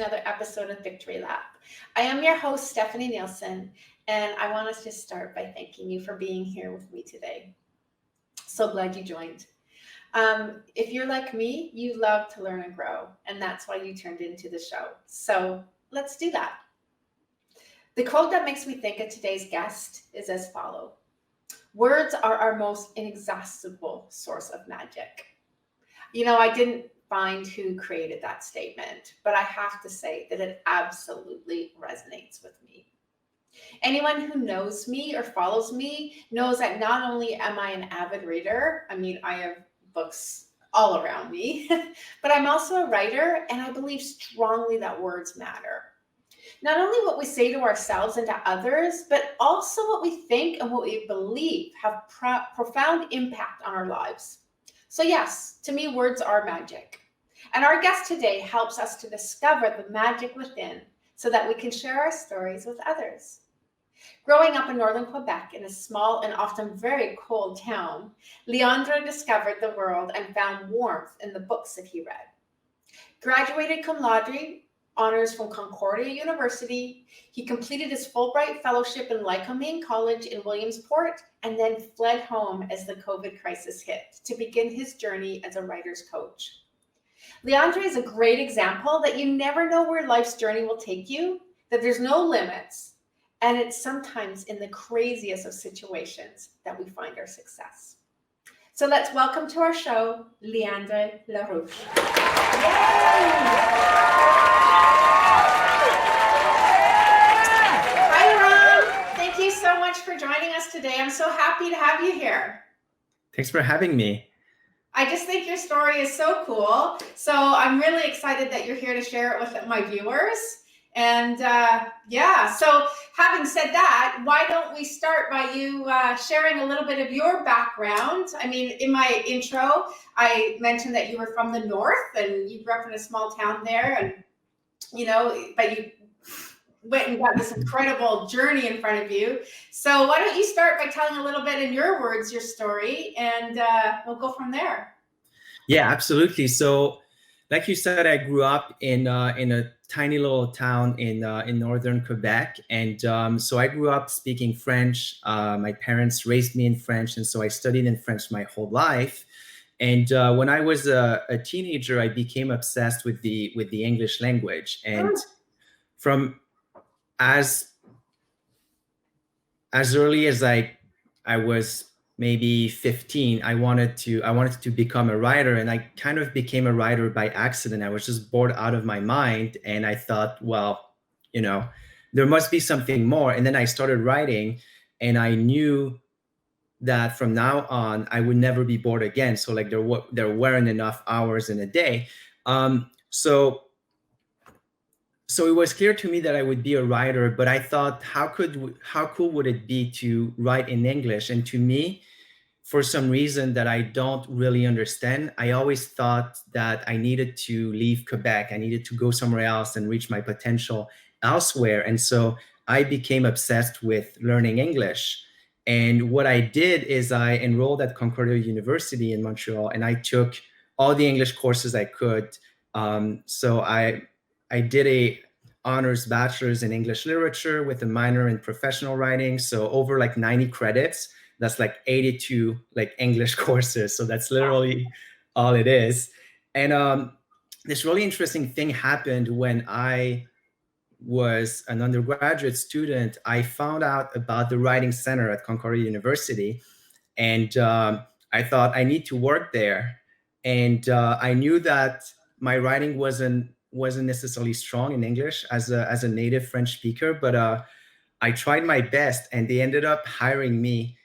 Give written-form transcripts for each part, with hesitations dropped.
another episode of Victory Lap. I am your host, Stephanie Nielsen, and I want to just start by thanking you for being here with me today. So glad you joined. If you're like me, you love to learn and grow, and that's why you turned into the show. So let's do that. The quote that makes me think of today's guest is as follows. Words are our most inexhaustible source of magic. You know, I didn't find who created that statement, but I have to say that it absolutely resonates with me. Anyone who knows me or follows me knows that not only am I an avid reader, I have books all around me, but I'm also a writer, and I believe strongly that words matter. Not only what we say to ourselves and to others, but also what we think and what we believe have profound impact on our lives. So yes, to me, words are magic. And our guest today helps us to discover the magic within so that we can share our stories with others. Growing up in northern Quebec in a small and often very cold town, Leandre discovered the world and found warmth in the books that he read. Graduated cum laude honors from Concordia University, he completed his Fulbright Fellowship in Lycoming College in Williamsport, and then fled home as the COVID crisis hit to begin his journey as a writer's coach. Leandre is a great example that you never know where life's journey will take you, that there's no limits, and it's sometimes in the craziest of situations that we find our success. So let's welcome to our show, Leandre Larouche. Thank you so much for joining us today. I'm so happy to have you here. Thanks for having me. I just think your story is so cool. So I'm really excited that you're here to share it with my viewers. And so having said that, why don't we start by you sharing a little bit of your background? In my intro, I mentioned that you were from the north and you grew up in a small town there, and but you went and got this incredible journey in front of you. So why don't you start by telling a little bit in your words, your story, and we'll go from there. Yeah, absolutely. So like you said, I grew up in a tiny little town in northern Quebec. And so I grew up speaking French. My parents raised me in French. And so I studied in French my whole life. And when I was a teenager, I became obsessed with the English language. And from as early as I was maybe 15, I wanted to become a writer, and I kind of became a writer by accident. I was just bored out of my mind, and I thought, well, there must be something more. And then I started writing, and I knew that from now on I would never be bored again. So like there weren't enough hours in a day. So it was clear to me that I would be a writer, but I thought, how cool would it be to write in English? And to me, for some reason that I don't really understand, I always thought that I needed to leave Quebec. I needed to go somewhere else and reach my potential elsewhere. And so I became obsessed with learning English. And what I did is I enrolled at Concordia University in Montreal, and I took all the English courses I could. So I did a honors bachelor's in English literature with a minor in professional writing. So over like 90 credits, that's like 82 like English courses. So that's literally all it is. And this really interesting thing happened when I was an undergraduate student. I found out about the Writing Center at Concordia University, and I thought I need to work there. And I knew that my writing wasn't necessarily strong in English as a native French speaker, but I tried my best, and they ended up hiring me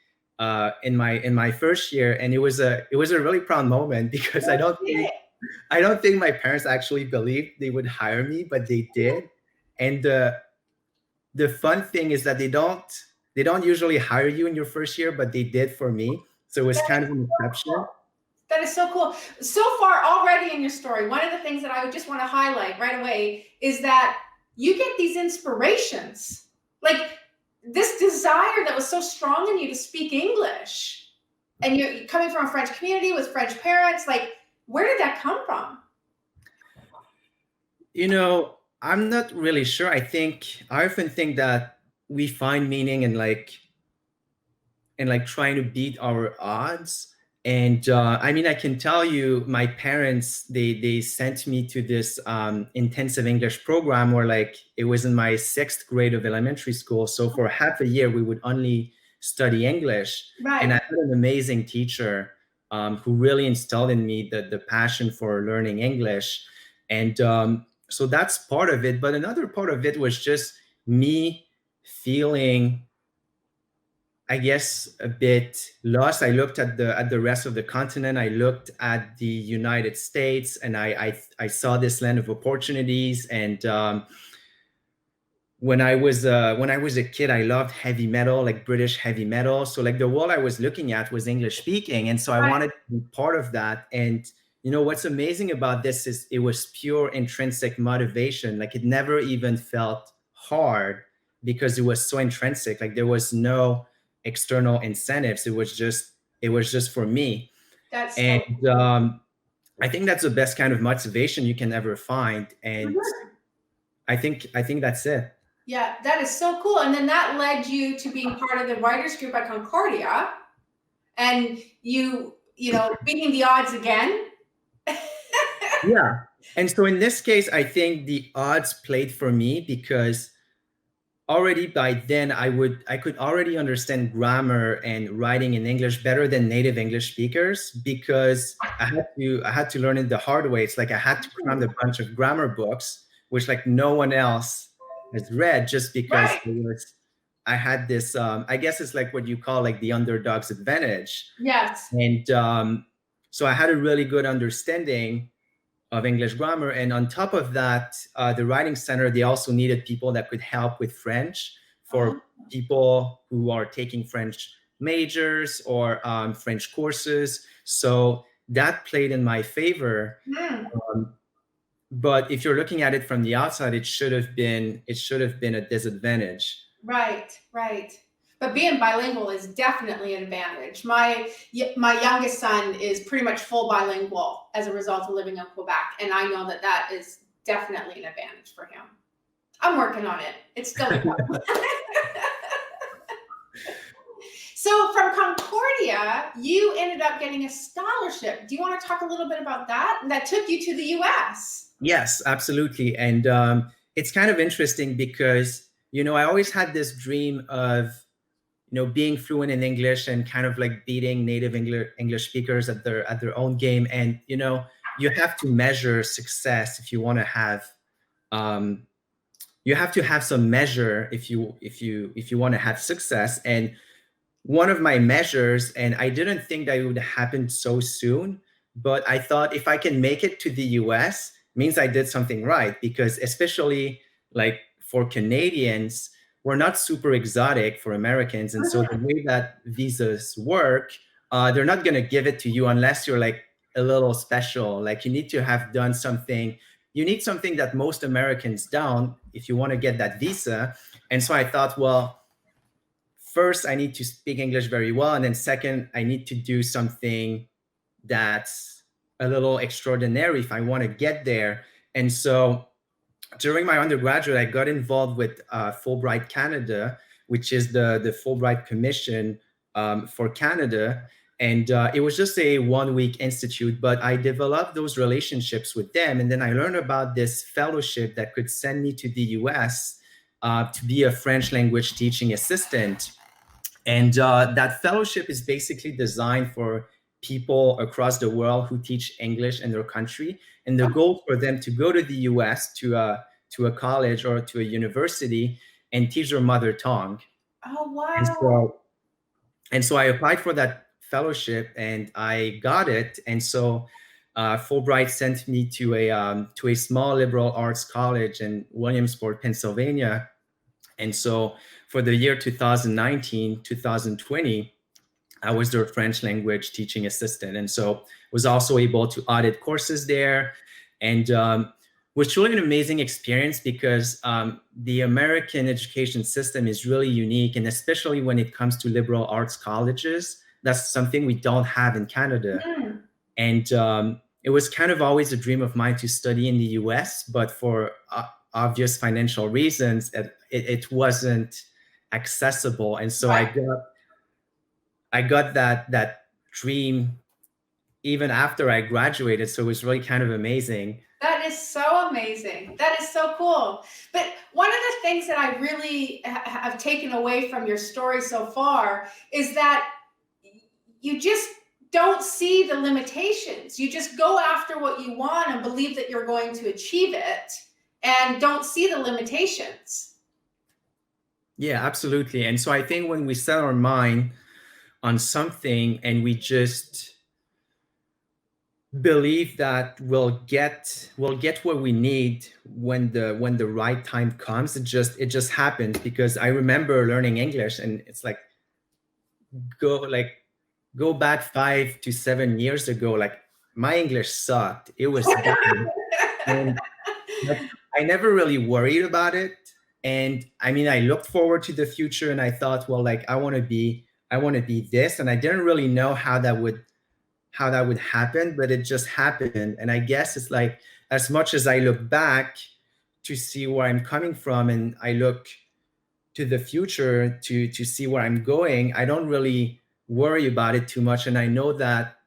in my first year, and it was a really proud moment because I don't think my parents actually believed they would hire me, but they did. And the fun thing is that they don't usually hire you in your first year, but they did for me. So it was kind of an exception. That is so cool. So far already in your story, one of the things that I would just want to highlight right away is that you get these inspirations, like this desire that was so strong in you to speak English, and you're coming from a French community with French parents. Like, where did that come from? I'm not really sure. I often think that we find meaning in like trying to beat our odds. And I mean, I can tell you, my parents, they sent me to this intensive English program where like it was in my sixth grade of elementary school. So for half a year, we would only study English. And I Right. had an amazing teacher who really instilled in me the passion for learning English. And so that's part of it. But another part of it was just me feeling, I guess, a bit lost. I looked at the rest of the continent. I looked at the United States, and I saw this land of opportunities. And when I was a kid, I loved heavy metal, like British heavy metal. So like the world I was looking at was English speaking, and so I Right. wanted to be part of that. And what's amazing about this is it was pure intrinsic motivation. Like it never even felt hard because it was so intrinsic. Like there was no external incentives. It was just for me. That's And so. I think that's the best kind of motivation you can ever find. And Mhm. I think that's it. Yeah, that is so cool. And then that led you to being part of the writers group at Concordia, and beating the odds again. Yeah. And so in this case, I think the odds played for me because already by then I could already understand grammar and writing in English better than native English speakers because I had to learn it the hard way. It's like I had to cram a bunch of grammar books, which like no one else has read just because Right. I had this I guess it's like what you call like the underdog's advantage. Yes. And so I had a really good understanding of English grammar. And on top of that, the Writing Center, they also needed people that could help with French Oh, for people who are taking French majors or French courses. So that played in my favor. mm, Um, but if you're looking at it from the outside, it should have been a disadvantage. right, right. But being bilingual is definitely an advantage. My youngest son is pretty much full bilingual as a result of living in Quebec, and I know that that is definitely an advantage for him. I'm working on it. It's still a go. So from Concordia, you ended up getting a scholarship. Do you want to talk a little bit about that? That took you to the US. Yes, absolutely. And it's kind of interesting because, I always had this dream of being fluent in English and kind of like beating native English speakers at their own game. And you have to measure success if you want to have um, you have to have some measure if you want to have success. And one of my measures, and I didn't think that it would happen so soon, but I thought if I can make it to the US, means I did something right because especially like for Canadians, we're not super exotic for Americans. And so the way that visas work, they're not going to give it to you unless you're like a little special. Like you need to have done something. You need something that most Americans don't if you want to get that visa. And so I thought, well, first I need to speak English very well, and then second I need to do something that's a little extraordinary if I want to get there. And so during my undergraduate, I got involved with Fulbright Canada, which is the Fulbright Commission for Canada. And it was just a 1 week institute, but I developed those relationships with them. And then I learned about this fellowship that could send me to the US to be a French language teaching assistant. And that fellowship is basically designed for people across the world who teach English in their country. And the goal for them to go to the US to a college or to a university and teach their mother tongue. Oh, And wow. so I applied for that fellowship and I got it. And so Fulbright sent me to a small liberal arts college in Williamsport, Pennsylvania. And so for the year 2019, 2020, I was their French language teaching assistant. And so was also able to audit courses there. And was truly an amazing experience because the American education system is really unique. And especially when it comes to liberal arts colleges, that's something we don't have in Canada. Mm, And it was kind of always a dream of mine to study in the US, but for obvious financial reasons, it wasn't accessible. And so Right. I got that dream even after I graduated. So it was really kind of amazing. That is so amazing. That is so cool. But one of the things that I really have taken away from your story so far is that you just don't see the limitations. You just go after what you want and believe that you're going to achieve it and don't see the limitations. Yeah, absolutely. And so I think when we set our mind on something and we just believe that we'll get what we need when the right time comes, it just happens. Because I remember learning English, and it's like go like go back 5 to 7 years ago, like my English sucked. It was bad. And like, I never really worried about it. And I mean, I looked forward to the future and I thought, well, like I want to be this. And I didn't really know how that would happen, but it just happened. And I guess it's like, as much as I look back to see where I'm coming from, and I look to the future to see where I'm going, I don't really worry about it too much. And I know that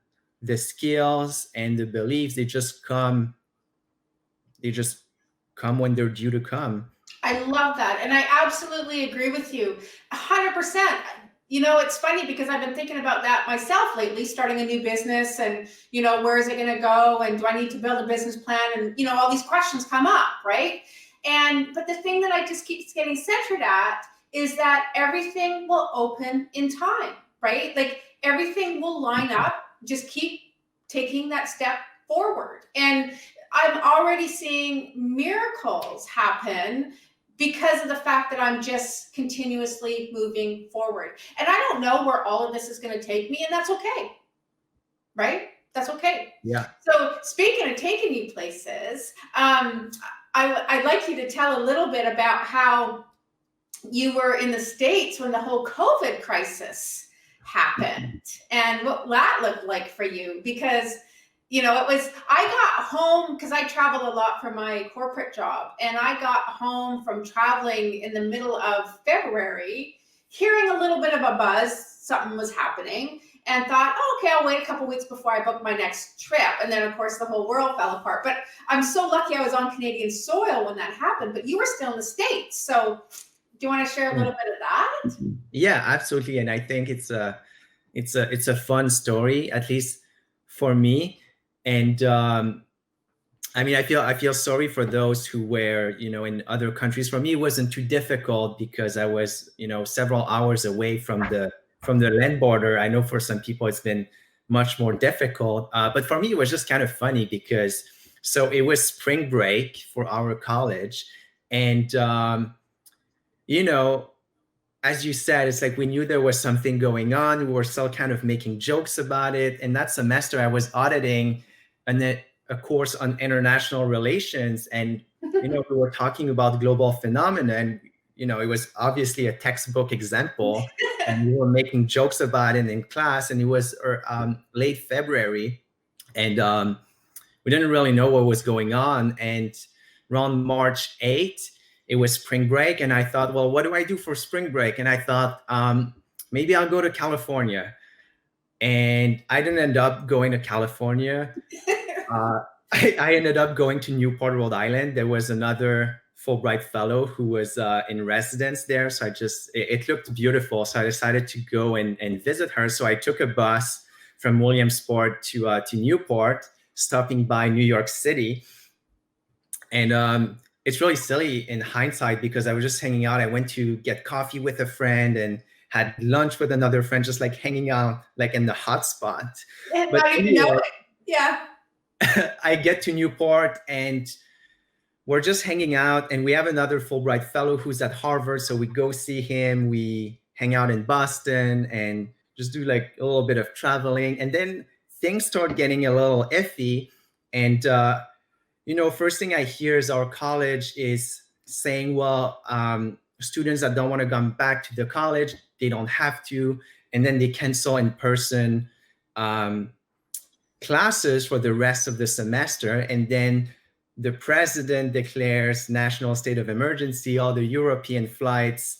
the skills and the beliefs, they just come when they're due to come. I love that. And I absolutely agree with you 100%. You know, it's funny because I've been thinking about that myself lately, starting a new business and, where is it going to go? And do I need to build a business plan? And, all these questions come up, right? But the thing that I just keep getting centered at is that everything will open in time, right? Like everything will line up. Just keep taking that step forward. And I'm already seeing miracles happen because of the fact that I'm just continuously moving forward. And I don't know where all of this is going to take me, and that's okay, right? That's okay. Yeah. So speaking of taking you places, I'd like you to tell a little bit about how you were in the States when the whole COVID crisis happened and what that looked like for you. Because I got home because I traveled a lot for my corporate job, and I got home from traveling in the middle of February, hearing a little bit of a buzz, something was happening, and thought, oh, okay, I'll wait a couple weeks before I book my next trip. And then, of course, the whole world fell apart. But I'm so lucky I was on Canadian soil when that happened, but you were still in the States. So do you want to share a little bit of that? Yeah, absolutely. And I think it's a fun story, at least for me. And I mean, I feel sorry for those who were, in other countries. For me, it wasn't too difficult because I was, several hours away from the land border. I know for some people it's been much more difficult, but for me it was just kind of funny because so it was spring break for our college, and you know, as you said, it's like we knew there was something going on. We were still kind of making jokes about it. And that semester, I was auditing a course on international relations, and we were talking about global phenomena, and it was obviously a textbook example, and we were making jokes about it in class. And it was late February, and we didn't really know what was going on. And around March 8th, it was spring break, and I thought, well, what do I do for spring break? And I thought, maybe I'll go to California. And I didn't end up going to California. I ended up going to Newport, Rhode Island. There was another Fulbright fellow who was in residence there. So it looked beautiful. So I decided to go and visit her. So I took a bus from Williamsport to Newport, stopping by New York City. And it's really silly in hindsight because I was just hanging out. I went to get coffee with a friend and had lunch with another friend, just like hanging out like in the hot spot. And But not even know it. Yeah. I get to Newport and we're just hanging out, and we have another Fulbright fellow who's at Harvard. So we go see him. We hang out in Boston and just do like a little bit of traveling. And then things start getting a little iffy. And first thing I hear is our college is saying, well, students that don't want to come back to the college, they don't have to. And then they cancel in-person classes for the rest of the semester. And then the president declares national state of emergency, all the European flights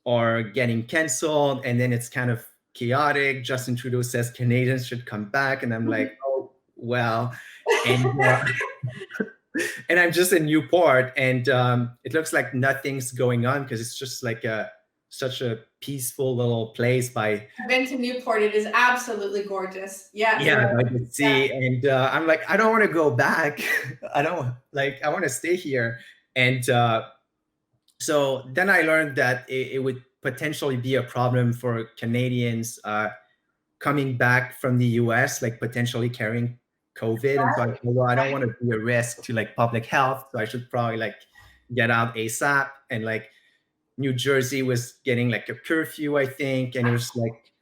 are getting canceled, and then it's kind of chaotic. Justin Trudeau says Canadians should come back, and I'm like, oh well, and and I'm just in Newport, and it looks like nothing's going on because it's just like such a peaceful little place by. I've been to Newport. It is absolutely gorgeous. Yes. Yeah, by the sea, and I'm like, I don't want to go back. I don't like. I want to stay here, and so then I learned that it would potentially be a problem for Canadians coming back from the US, like potentially carrying COVID. And so I thought, well, I don't want to be a risk to like public health. So I should probably like get out ASAP. And like New Jersey was getting like a curfew, I think, and it was like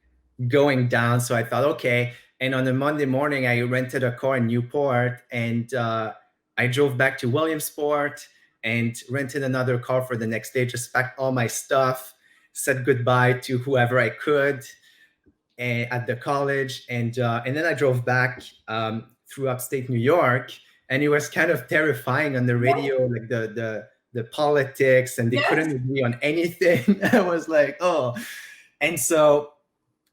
going down. So I thought, okay. And on a Monday morning, I rented a car in Newport, and I drove back to Williamsport and rented another car for the next day, just packed all my stuff, said goodbye to whoever I could at the college, and then I drove back through upstate New York, and it was kind of terrifying on the radio, like the politics, and they couldn't agree on anything. I was like, oh, and so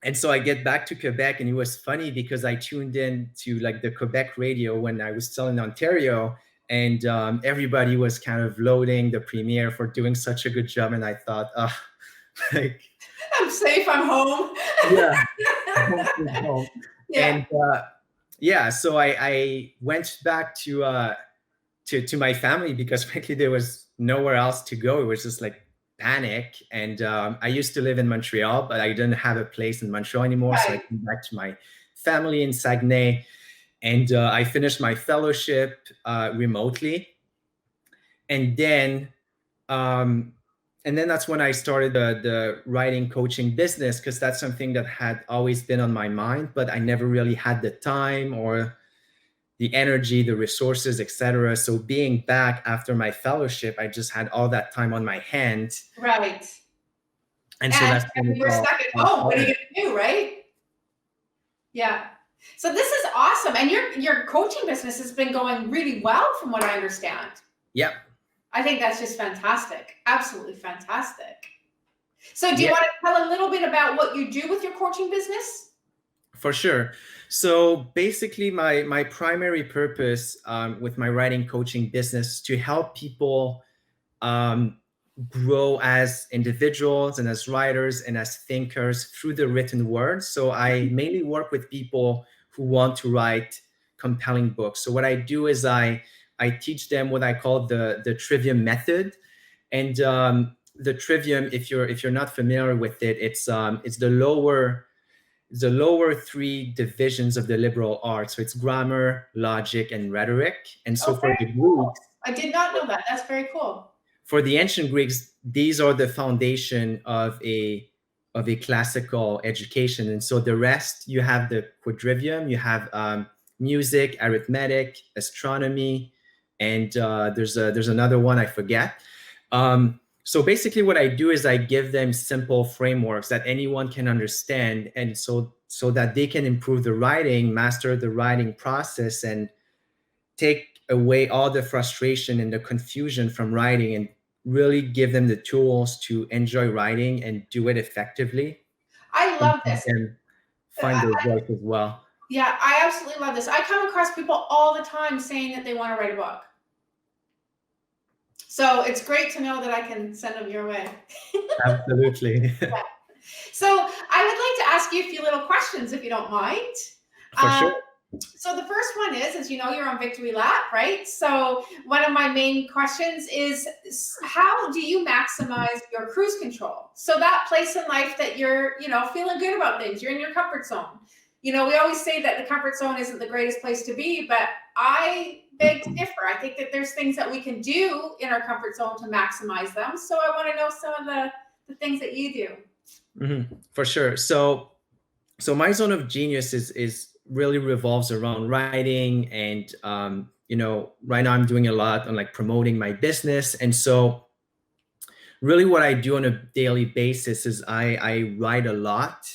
I get back to Quebec, and it was funny because I tuned in to like the Quebec radio when I was still in Ontario, and everybody was kind of loading the premier for doing such a good job, and I thought, oh, like I'm safe. I'm home. Yeah. Home. Yeah. And so I went back to my family because frankly there was nowhere else to go. It was just like panic. And I used to live in Montreal, but I didn't have a place in Montreal anymore. Right. So I came back to my family in Saguenay, and I finished my fellowship remotely. And then that's when I started the writing coaching business, because that's something that had always been on my mind, but I never really had the time or the energy, the resources, etc. So being back after my fellowship, I just had all that time on my hand. Right. And so that's when you were stuck at home. What are you gonna do, right? Yeah. So this is awesome. And your coaching business has been going really well from what I understand. Yep. I think that's just fantastic. Absolutely fantastic. So do you want to tell a little bit about what you do with your coaching business? For sure. So basically my primary purpose with my writing coaching business is to help people grow as individuals and as writers and as thinkers through the written word. So I mainly work with people who want to write compelling books. So what I do is I teach them what I call the trivium method. And the trivium, if you're not familiar with it, it's the lower three divisions of the liberal arts. So it's grammar, logic, and rhetoric. And so for the Greeks, I did not know that. That's very cool. For the ancient Greeks, these are the foundation of a classical education. And so the rest, you have the quadrivium, you have music, arithmetic, astronomy, and there's another one I forget. So basically what I do is I give them simple frameworks that anyone can understand, and so that they can improve the writing, master the writing process, and take away all the frustration and the confusion from writing, and really give them the tools to enjoy writing and do it effectively. I love this. And find their voice as well. Yeah, I absolutely love this. I come across people all the time saying that they want to write a book. So it's great to know that I can send them your way. Absolutely. Yeah. So I would like to ask you a few little questions, if you don't mind. For sure. So the first one is, as you know, you're on Victory Lap, right? So one of my main questions is, how do you maximize your cruise control? So that place in life that you're, feeling good about things, you're in your comfort zone. We always say that the comfort zone isn't the greatest place to be, but I beg to differ. I think that there's things that we can do in our comfort zone to maximize them. So I want to know some of the things that you do. Mm-hmm. For sure. So my zone of genius is really revolves around writing, and right now I'm doing a lot on like promoting my business. And so really what I do on a daily basis is I write a lot.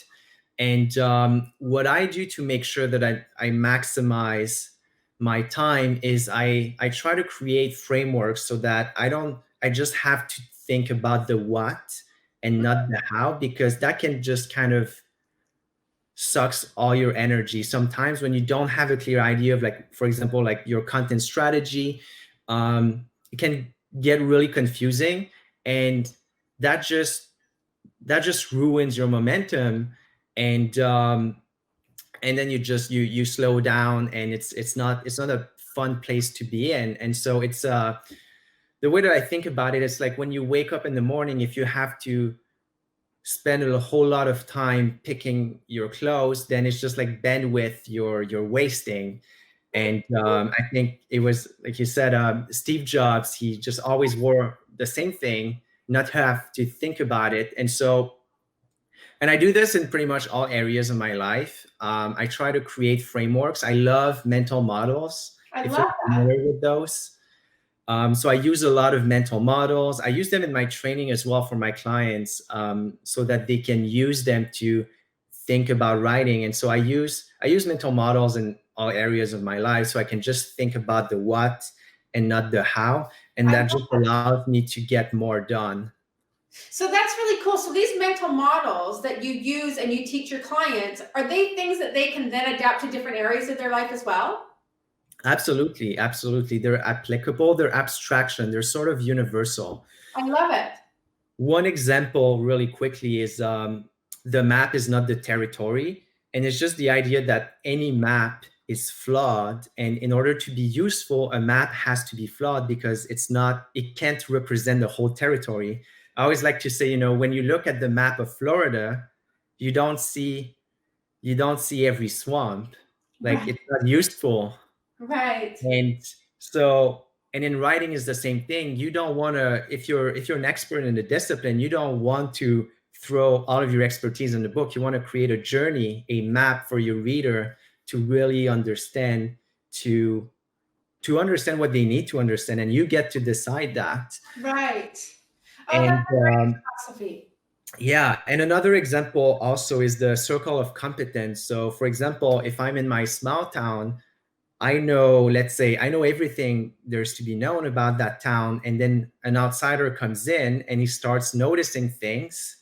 And what I do to make sure that I maximize my time is I try to create frameworks so that I just have to think about the what and not the how, because that can just kind of sucks all your energy sometimes when you don't have a clear idea of, like, for example, like your content strategy. It can get really confusing, and that just ruins your momentum. And um, and then you slow down, and it's not a fun place to be in. And so it's the way that I think about it is like when you wake up in the morning, if you have to spend a whole lot of time picking your clothes, then it's just like bandwidth you're wasting. And I think it was like you said, Steve Jobs, he just always wore the same thing, not have to think about it. And I do this in pretty much all areas of my life. I try to create frameworks. I love mental models, I if you're love that. familiar with those. So I use a lot of mental models. I use them in my training as well for my clients, so that they can use them to think about writing. And so I use mental models in all areas of my life, so I can just think about the what and not the how, and I that love just that. allows me to get more done. So that's really cool. So these mental models that you use and you teach your clients, are they things that they can then adapt to different areas of their life as well? Absolutely, absolutely. They're applicable, they're abstraction, they're sort of universal. I love it. One example, really quickly, is the map is not the territory. And it's just the idea that any map is flawed. And in order to be useful, a map has to be flawed because it can't represent the whole territory. I always like to say, when you look at the map of Florida, you don't see every swamp. Like, Right. it's not useful. Right. And so, and in writing is the same thing. You don't want to, if you're an expert in the discipline, you don't want to throw all of your expertise in the book. You want to create a journey, a map for your reader to really understand, to understand what they need to understand, and you get to decide that. Right. Oh, that's And a great philosophy. yeah, and another example also is the circle of competence. So, for example, if I'm in my small town, let's say, I know everything there's to be known about that town. And then an outsider comes in and he starts noticing things.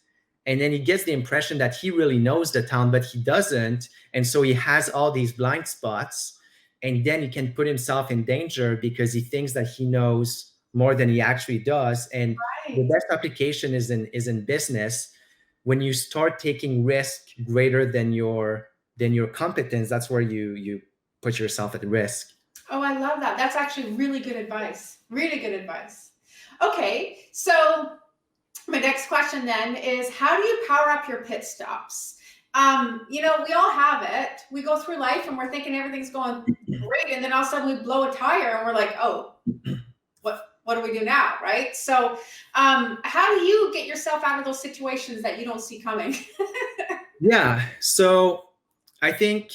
And then he gets the impression that he really knows the town, but he doesn't. And so he has all these blind spots. And then he can put himself in danger because he thinks that he knows more than he actually does. And the Right. best application is in business. When you start taking risk greater than your competence, that's where you put yourself at risk. Oh, I love that. That's actually really good advice. Really good advice. Okay, so my next question then is, how do you power up your pit stops? We all have it. We go through life and we're thinking everything's going great, and then all of a sudden we blow a tire and we're like, oh, what do we do now, right? So, how do you get yourself out of those situations that you don't see coming? Yeah. So I think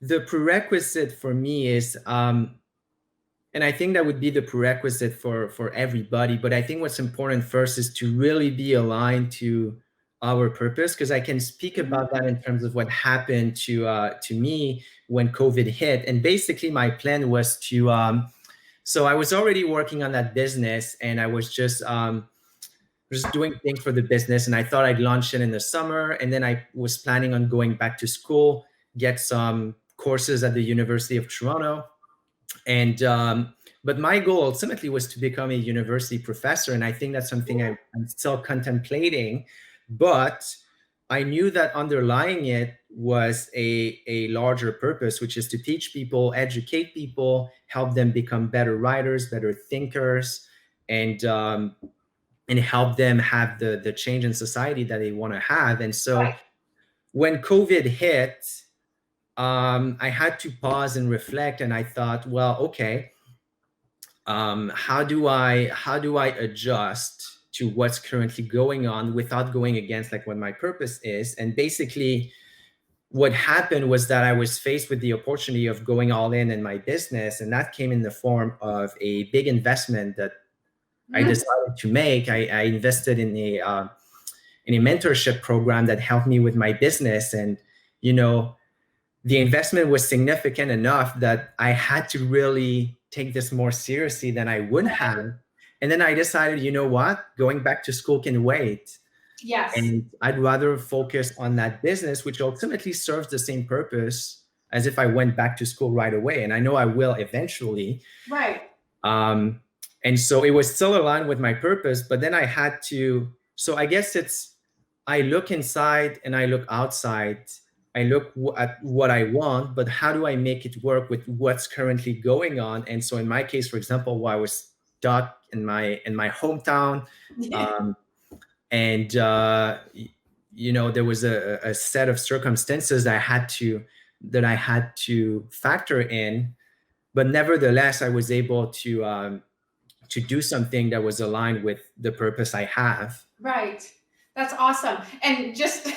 the prerequisite for me is, and I think that would be the prerequisite for everybody. But I think what's important first is to really be aligned to our purpose, because I can speak about that in terms of what happened to me when COVID hit. And basically, my plan was to. So I was already working on that business, and I was just doing things for the business. And I thought I'd launch it in the summer. And then I was planning on going back to school, get some courses at the University of Toronto. And but my goal ultimately was to become a university professor. And I think that's something I'm still contemplating. But I knew that underlying it was a larger purpose, which is to teach people, educate people, help them become better writers, better thinkers, and help them have the change in society that they want to have. And so when COVID hit, I had to pause and reflect, and I thought, well, okay, how do I adjust to what's currently going on without going against like what my purpose is? And basically, what happened was that I was faced with the opportunity of going all in my business, and that came in the form of a big investment that I Mm, decided to make. I invested in a mentorship program that helped me with my business. And you know the investment was significant enough that I had to really take this more seriously than I would have. And then I decided, you know what, going back to school can wait. Yes. And I'd rather focus on that business, which ultimately serves the same purpose as if I went back to school right away. And I know I will eventually. Right. Um, and so it was still aligned with my purpose, but then I had to, so I guess it's, I look inside and I look outside. I look at what I want, but how do I make it work with what's currently going on? And so in my case, for example, while I was stuck in my hometown, um, and there was a set of circumstances that I had to factor in, but nevertheless, I was able to do something that was aligned with the purpose I have. Right. That's awesome. And just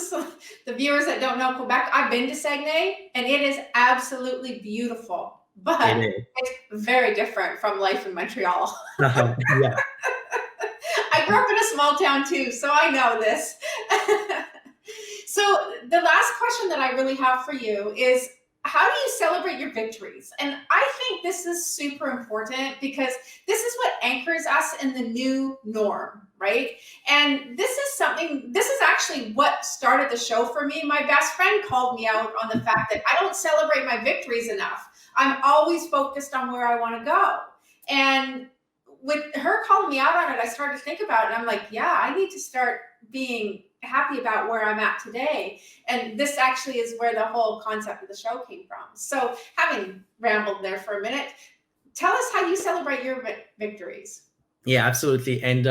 so the viewers that don't know Quebec, I've been to Saguenay and it is absolutely beautiful, but It is. it's very different from life in Montreal. Yeah. I grew up in a small town too, so I know this. So the last question that I really have for you is, how do you celebrate your victories? And I think this is super important because this is what anchors us in the new norm, right? And this is actually what started the show for me. My best friend called me out on the fact that I don't celebrate my victories enough. I'm always focused on where I want to go. And with her calling me out on it, I started to think about it. And I'm like, yeah, I need to start being happy about where I'm at today. And this actually is where the whole concept of the show came from. So having rambled there for a minute, tell us how you celebrate your victories. Yeah, absolutely. And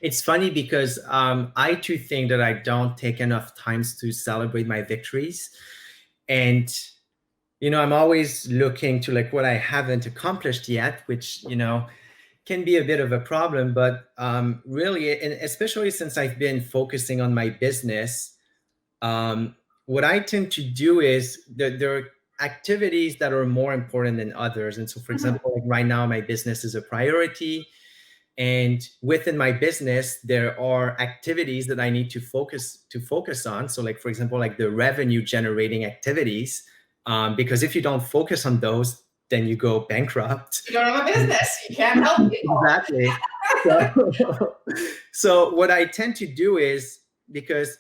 it's funny because I too think that I don't take enough times to celebrate my victories. And, I'm always looking to like what I haven't accomplished yet, which, can be a bit of a problem, but really, and especially since I've been focusing on my business, what I tend to do is there are activities that are more important than others. And so, for example, like right now, my business is a priority. And within my business, there are activities that I need to focus on. So like, for example, like the revenue generating activities, because if you don't focus on those, then you go bankrupt. You don't have a business. You can't help people. Exactly. So what I tend to do is, because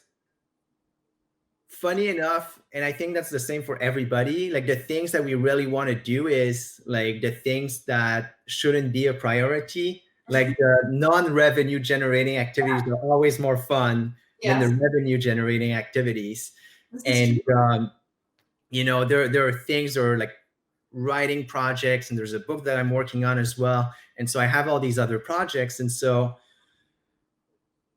funny enough, and I think that's the same for everybody, like the things that we really want to do is like the things that shouldn't be a priority. Like the non-revenue generating activities are always more fun than the revenue generating activities. And there are things, or like writing projects, and there's a book that I'm working on as well. And so I have all these other projects. And so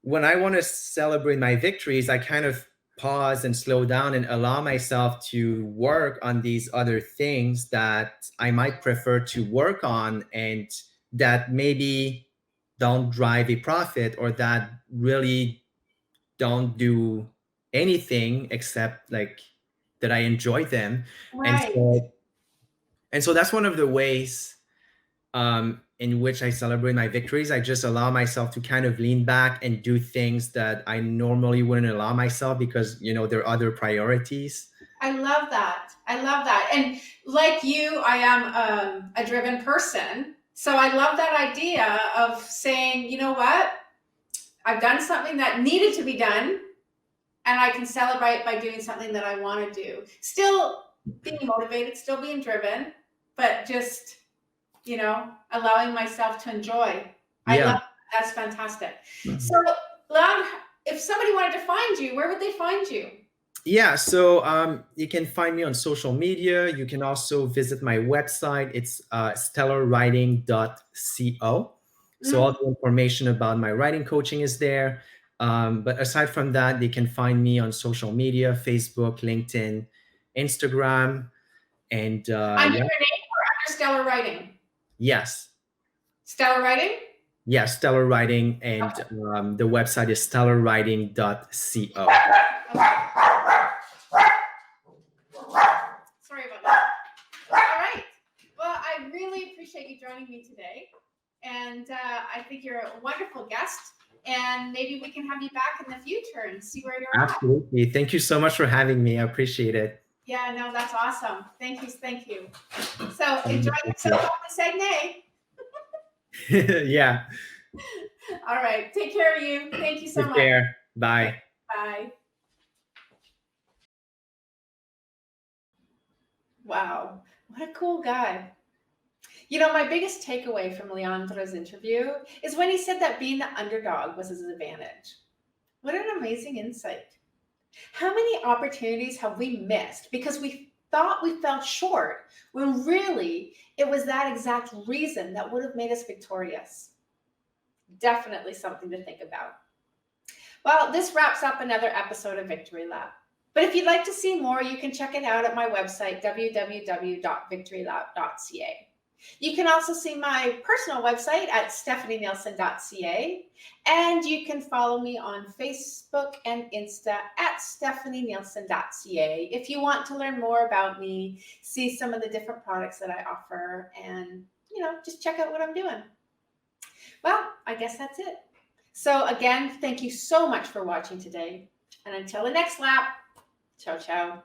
when I want to celebrate my victories, I kind of pause and slow down and allow myself to work on these other things that I might prefer to work on, and that maybe don't drive a profit, or that really don't do anything except like that I enjoy them. Right. And so that's one of the ways in which I celebrate my victories. I just allow myself to kind of lean back and do things that I normally wouldn't allow myself, because there are other priorities. I love that. I love that. And like you, I am a driven person. So I love that idea of saying, you know what? I've done something that needed to be done, and I can celebrate by doing something that I want to do. Still being motivated, still being driven, but just, allowing myself to enjoy. I love that. That's fantastic. So, Leandre, if somebody wanted to find you, where would they find you? Yeah, so you can find me on social media. You can also visit my website. It's stellarwriting.co. So all the information about my writing coaching is there. But aside from that, they can find me on social media: Facebook, LinkedIn, Instagram, and Under your name or under Stellar Writing? Yes. Stellar Writing? Yes, Stellar Writing, and the website is stellarwriting.co. Sorry about that. All right. Well, I really appreciate you joining me today. And I think you're a wonderful guest. And maybe we can have you back in the future and see where you're at. Absolutely. Thank you so much for having me. I appreciate it. Yeah, no, that's awesome. Thank you. Thank you. So Thank enjoy you. yourself on the Saguenay. Yeah. All right. Take care of you. Thank you so Take much. care. Okay, Bye. bye. Wow. What a cool guy. You know, my biggest takeaway from Leandre's interview is when he said that being the underdog was his advantage. What an amazing insight. How many opportunities have we missed because we thought we fell short when really it was that exact reason that would have made us victorious? Definitely something to think about. Well, this wraps up another episode of Victory Lab. But if you'd like to see more, you can check it out at my website, www.victorylab.ca. You can also see my personal website at stephanienielsen.ca. And you can follow me on Facebook and Insta at stephanienielsen.ca if you want to learn more about me, see some of the different products that I offer, and just check out what I'm doing. Well, I guess that's it. So again, thank you so much for watching today. And until the next lap, ciao, ciao.